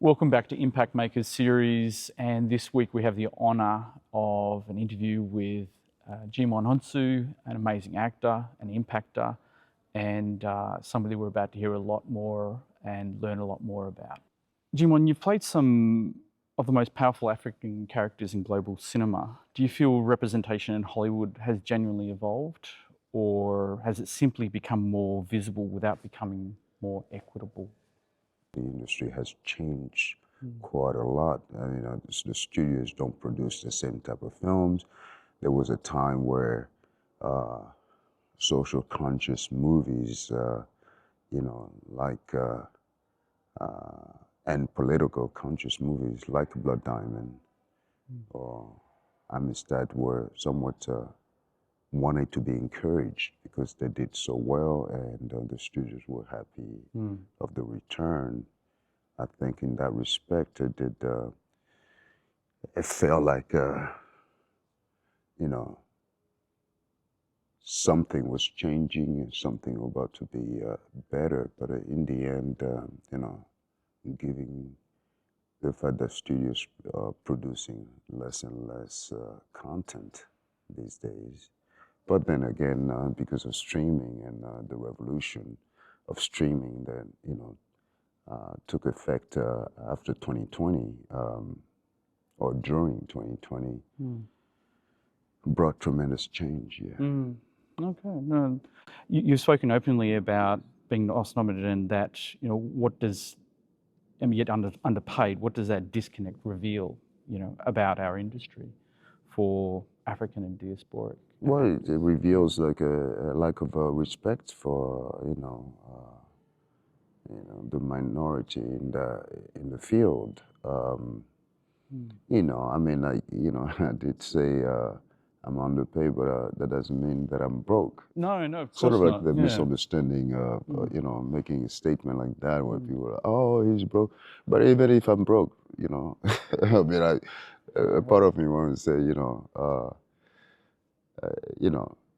Welcome back to Impact Makers series, and this week we have the honour of an interview with Djimon Hounsou, an amazing actor, an impactor, and somebody we're about to hear a lot more and learn a lot more about. Djimon, you've played some of the most powerful African characters in global cinema. Do you feel representation in Hollywood has genuinely evolved, or has it simply become more visible without becoming more equitable? The industry has changed quite a lot. The studios don't produce the same type of films. There was a time where social conscious movies, and political conscious movies like Blood Diamond or Amistad were somewhat wanted to be encouraged because they did so well, and the studios were happy of the return. I think in that respect, it felt like, something was changing and something about to be better. But in the end, given the fact that studios are producing less and less content these days. But then again, because of streaming and the revolution of streaming that, took effect after 2020 or during 2020, brought tremendous change, Okay. No, you've spoken openly about being Oscar-nominated and that, what does, and yet underpaid, what does that disconnect reveal, about our industry for African and diasporic? Well, it reveals like a lack of respect for, the minority in the field. I did say I'm underpaid, but that doesn't mean that I'm broke. No, of course sort of like not. the misunderstanding of, making a statement like that where people are, oh, he's broke. But even if I'm broke, I mean, a part of me wants to say,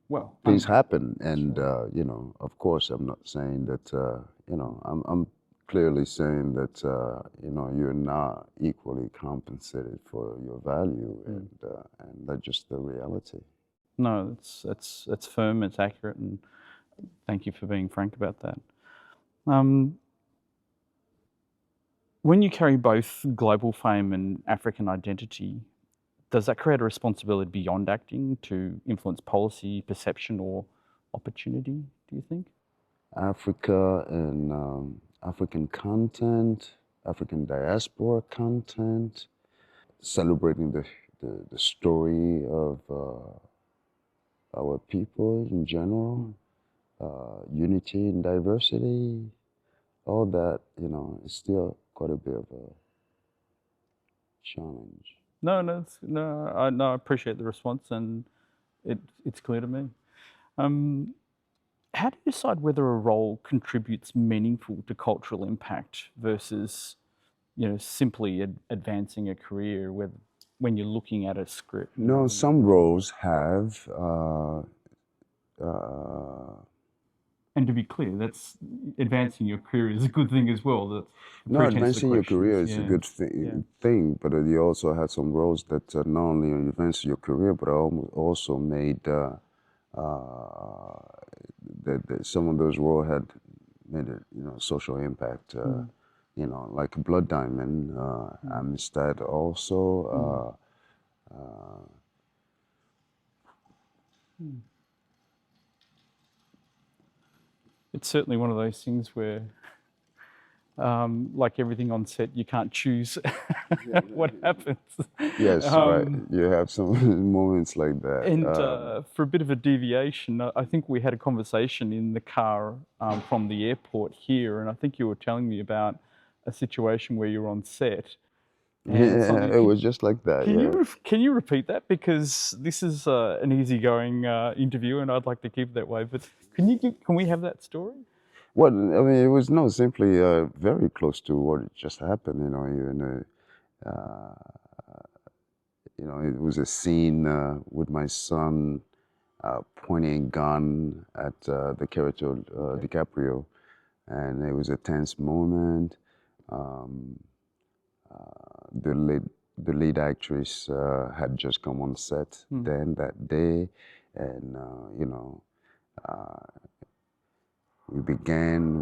well, things happen, and of course, I'm not saying that. I'm clearly saying that you're not equally compensated for your value, and that's just the reality. No, it's firm, it's accurate, and thank you for being frank about that. When you carry both global fame and African identity, does that create a responsibility beyond acting to influence policy, perception, or opportunity, do you think? Africa and African content, African diaspora content, celebrating the story of our people in general, unity and diversity, all that, is still quite a bit of a challenge. I appreciate the response, and it's clear to me. How do you decide whether a role contributes meaningful to cultural impact versus, simply advancing a career when you're looking at a script? No, some roles have. And to be clear, that's advancing your career is a good thing as well. No, advancing your career is a good thing, but you also had some roles that not only advanced your career, but also made that some of those roles had made a social impact. Like Blood Diamond, Amistad also. It's certainly one of those things where, like everything on set, you can't choose what happens. Yes, right. You have some moments like that. And for a bit of a deviation, I think we had a conversation in the car from the airport here, and I think you were telling me about a situation where you were on set. Yeah, it was just like that. Can you repeat that? Because this is an easygoing interview, and I'd like to keep it that way. But can we have that story? Well, I mean, it was simply very close to what just happened. It was a scene with my son pointing a gun at the character DiCaprio, and it was a tense moment. the lead actress had just come on set then that day, and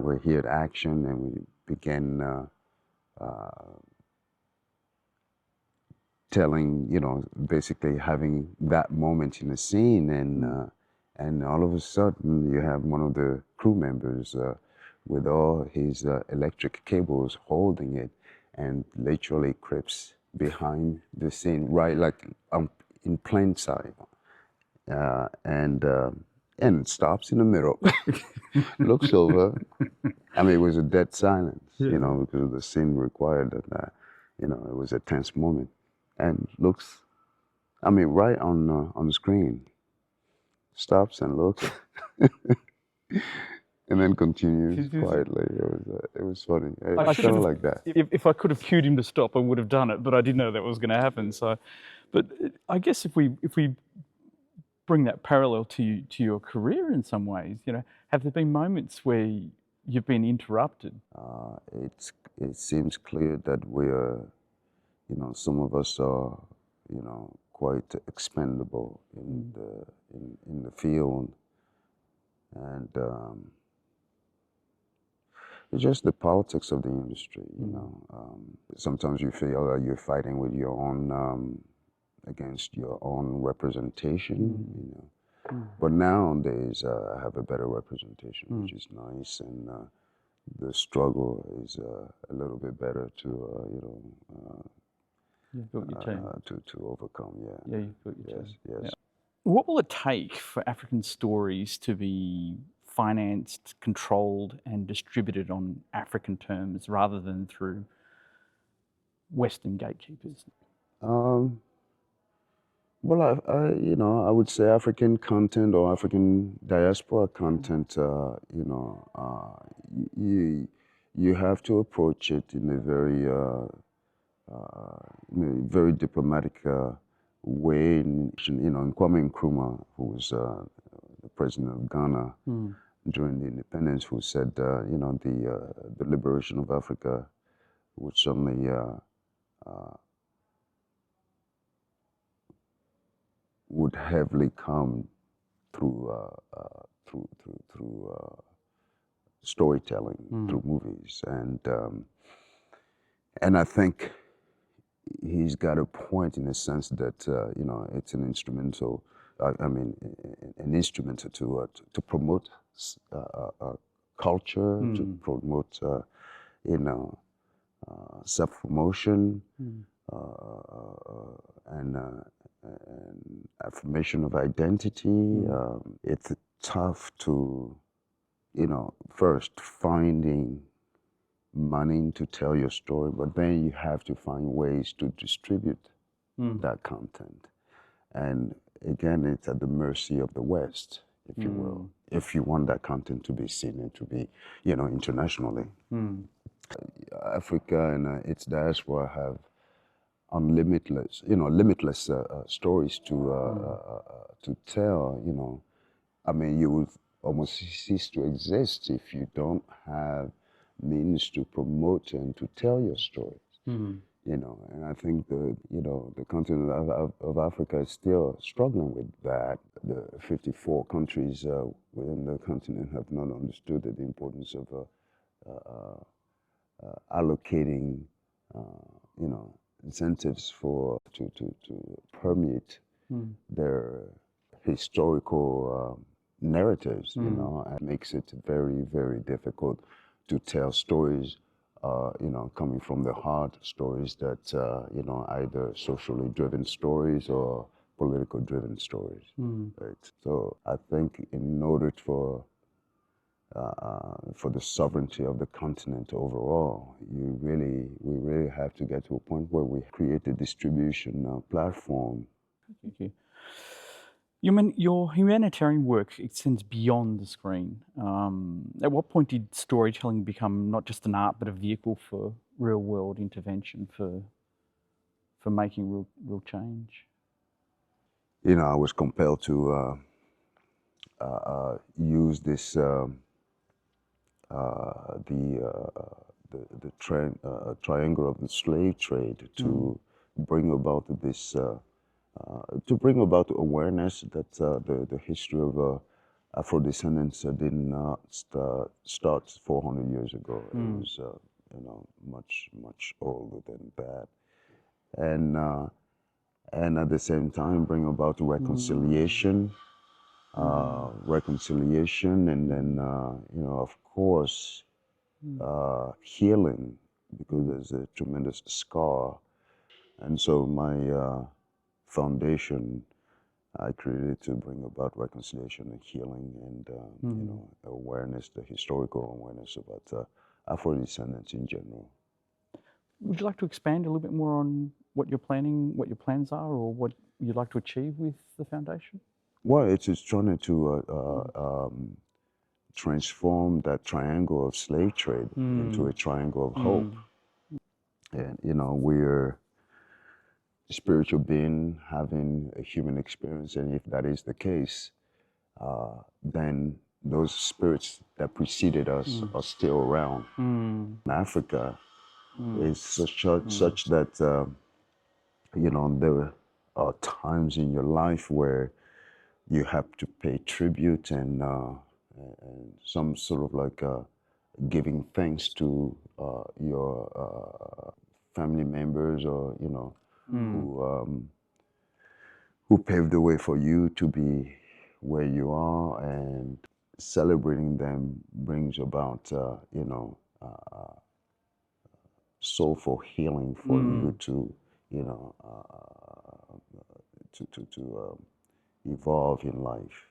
we're here at action, and we began telling, basically having that moment in the scene, and all of a sudden you have one of the crew members with all his electric cables holding it, and literally creeps behind the scene, right, like in plain sight, and stops in the middle, looks over. I mean, it was a dead silence, because the scene required that, it was a tense moment, and looks, I mean, right on the screen, stops and looks, and then continues quietly. It was funny. I should have, like that. If I could have cued him to stop, I would have done it, but I didn't know that was going to happen. So, but I guess if we bring that parallel to your career in some ways, have there been moments where you've been interrupted? It seems clear that we're, some of us are, quite expendable in the field, and it's just the politics of the industry, sometimes you feel that you're fighting with your own, against your own representation, But nowadays, I have a better representation, which is nice, and the struggle is a little bit better to, You've built your team. to overcome. Yeah. Yeah, you've built your team. Yes. Yeah. What will it take for African stories to be financed, controlled, and distributed on African terms rather than through Western gatekeepers? Well, I would say African content or African diaspora content, you have to approach it in a very diplomatic way. In Kwame Nkrumah, who was the president of Ghana during the independence, who said, the liberation of Africa would certainly would heavily come through storytelling, through movies, and I think he's got a point in the sense that it's an instrumental. An instrument to promote culture, to promote self-promotion, and affirmation of identity. It's tough to, first finding money to tell your story, but then you have to find ways to distribute that content. And again, it's at the mercy of the West, if you will, if you want that content to be seen and to be, internationally. Africa and its diaspora have limitless stories to tell. I mean, you will almost cease to exist if you don't have means to promote and to tell your stories. And I think the continent of Africa is still struggling with that. The 54 countries within the continent have not understood the importance of allocating, incentives to permeate their historical narratives. And makes it very, very difficult to tell stories. Coming from the heart, stories that, either socially driven stories or political driven stories, right? So I think in order for the sovereignty of the continent overall, we really have to get to a point where we create a distribution platform. Thank you. Your humanitarian work extends beyond the screen. At what point did storytelling become not just an art, but a vehicle for real-world intervention, for making real change? I was compelled to use this triangle of the slave trade to bring about this, to bring about awareness that the history of Afro descendants did not start 400 years ago. It was, much older than that, and at the same time bring about reconciliation, and then of course healing, because there's a tremendous scar. And so my foundation I created to bring about reconciliation and healing, and awareness, the historical awareness about Afro descendants in general. Would you like to expand a little bit more on what you're planning, what your plans are, or what you'd like to achieve with the foundation? Well, it's just trying to transform that triangle of slave trade into a triangle of hope. And we're a spiritual being having a human experience, and if that is the case, then those spirits that preceded us are still around. Africa is such that there are times in your life where you have to pay tribute and some sort of like giving thanks to your family members, or who paved the way for you to be where you are, and celebrating them brings about soulful healing for you to evolve in life.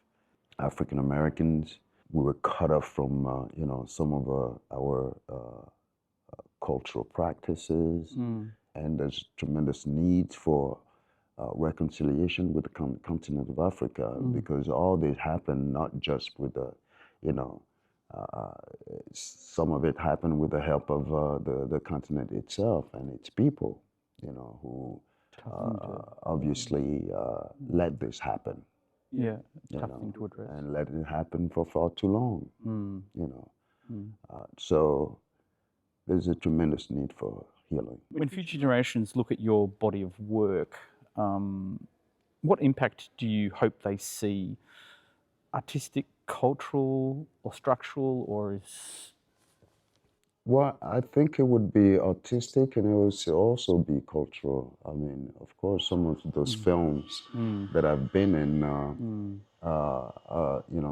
African Americans, we were cut off from some of our cultural practices, and there's tremendous need for reconciliation with the continent of Africa, because all this happened not just with the, some of it happened with the help of the continent itself and its people, who obviously let this happen. Yeah, tough thing to address. And let it happen for far too long, so there's a tremendous need for healing. When future generations look at your body of work, what impact do you hope they see? Artistic, cultural, or structural, or is... Well, I think it would be artistic, and it would also be cultural. I mean, of course, some of those films that I've been in,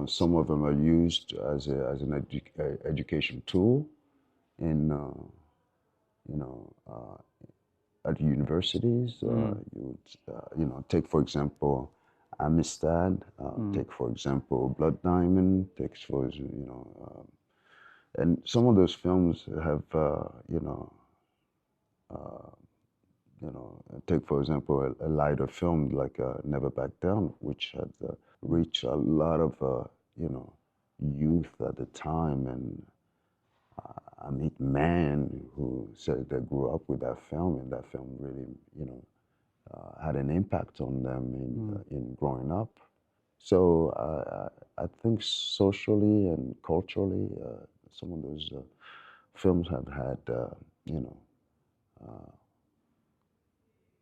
some of them are used as an education tool in, at universities. You would, take for example, Amistad. Take for example, Blood Diamond. Take for and some of those films have, take for example a lighter film like Never Back Down, which had reached a lot of, youth at the time, and I meet men who said they grew up with that film, and that film really, had an impact on them in growing up. So I think socially and culturally, some of those films have had,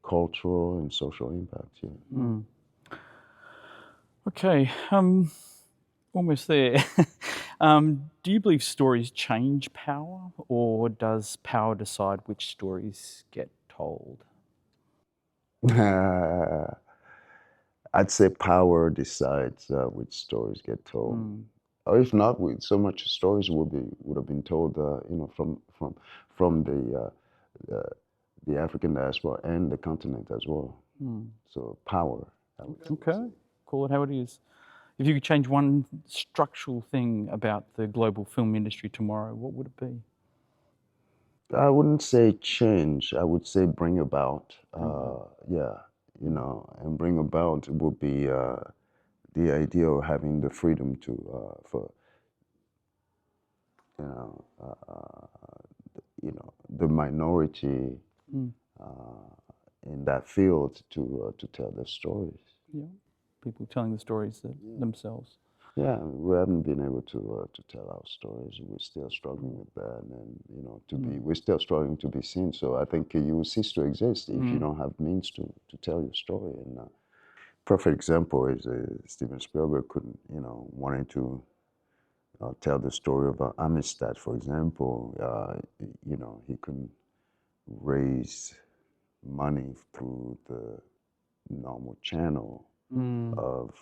cultural and social impact. Yeah. Okay, almost there. Do you believe stories change power, or does power decide which stories get told? I'd say power decides which stories get told. Or if not, so much stories would have been told, from the African diaspora and the continent as well. So power. I would Okay, say. call it how it is. If you could change one structural thing about the global film industry tomorrow, what would it be? I wouldn't say change. I would say bring about. Yeah, and bring about would be the idea of having the freedom to for you know the minority in that field to tell their stories. Yeah, people telling the stories themselves. Yeah, we haven't been able to tell our stories. We're still struggling with that, and we're still struggling to be seen. So I think you will cease to exist if you don't have means to tell your story. And perfect example is Steven Spielberg couldn't, wanting to tell the story of Amistad, for example. He couldn't raise money through the normal channel of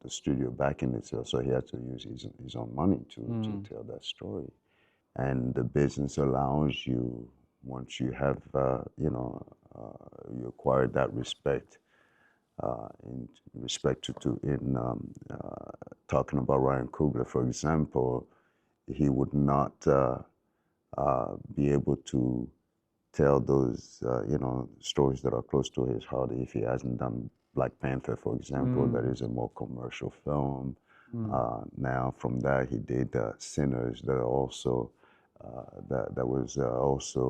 the studio backing itself, so he had to use his own money to tell that story. And the business allows you, once you have you acquire that respect, in respect in talking about Ryan Coogler, for example, he would not be able to tell those stories that are close to his heart if he hasn't done Black Panther, for example. That is a more commercial film. Now from that he did Sinners, that are also that was also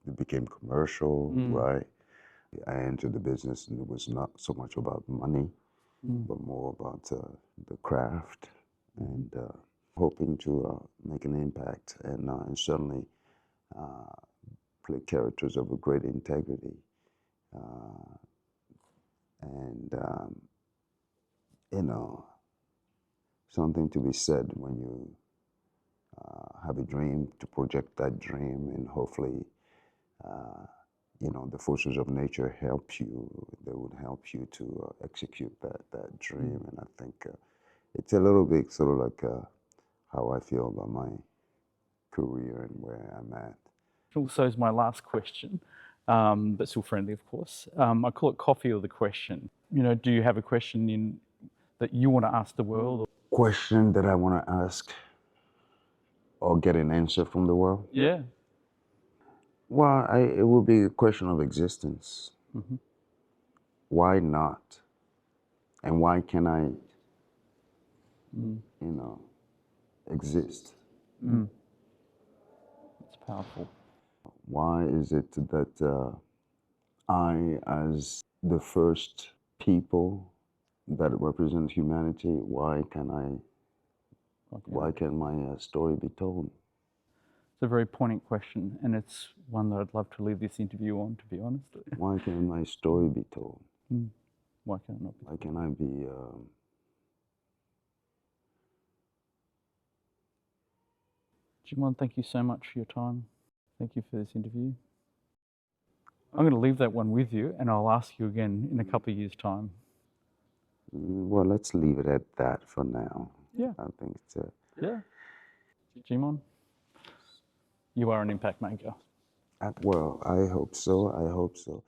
it became commercial, right? I entered the business and it was not so much about money, but more about the craft and hoping to make an impact and certainly play characters of a great integrity. And, something to be said when you have a dream, to project that dream, and hopefully, the forces of nature help you. They would help you to execute that dream. And I think it's a little bit sort of like how I feel about my career and where I'm at. Also is my last question, but still friendly, of course. I call it coffee of the question. Do you have a question that you want to ask the world? Question that I want to ask or get an answer from the world? Yeah. Well, it will be a question of existence. Why not? And why can I, exist? It's powerful. Why is it that I, as the first people that represent humanity, why can my story be told? It's a very poignant question, and it's one that I'd love to leave this interview on, to be honest. Why can my story be told? Why can I not be? Why can I be Djimon, thank you so much for your time. Thank you for this interview. I'm going to leave that one with you, and I'll ask you again in a couple of years' time. Well, let's leave it at that for now. Yeah. I think it's Yeah. Djimon, you are an impact maker. well, I hope so. I hope so.